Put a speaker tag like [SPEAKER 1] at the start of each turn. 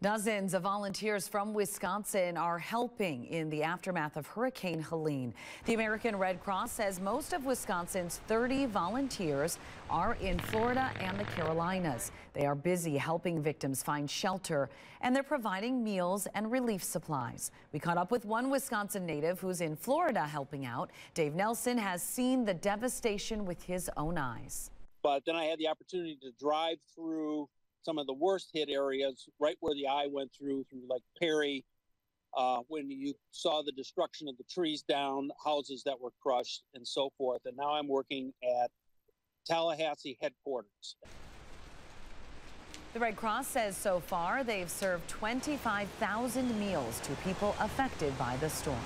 [SPEAKER 1] Dozens of volunteers from Wisconsin are helping in the aftermath of Hurricane Helene. The American Red Cross says most of Wisconsin's 30 volunteers are in Florida and the Carolinas. They are busy helping victims find shelter, and they're providing meals and relief supplies. We caught up with one Wisconsin native who's in Florida helping out. Dave Nelson has seen the devastation with his own eyes.
[SPEAKER 2] But then I had the opportunity to drive through some of the worst hit areas, right where the eye went through like Perry, when you saw the destruction of the trees down, houses that were crushed, and so forth. And now I'm working at Tallahassee headquarters.
[SPEAKER 1] The Red Cross says so far they've served 25,000 meals to people affected by the storm.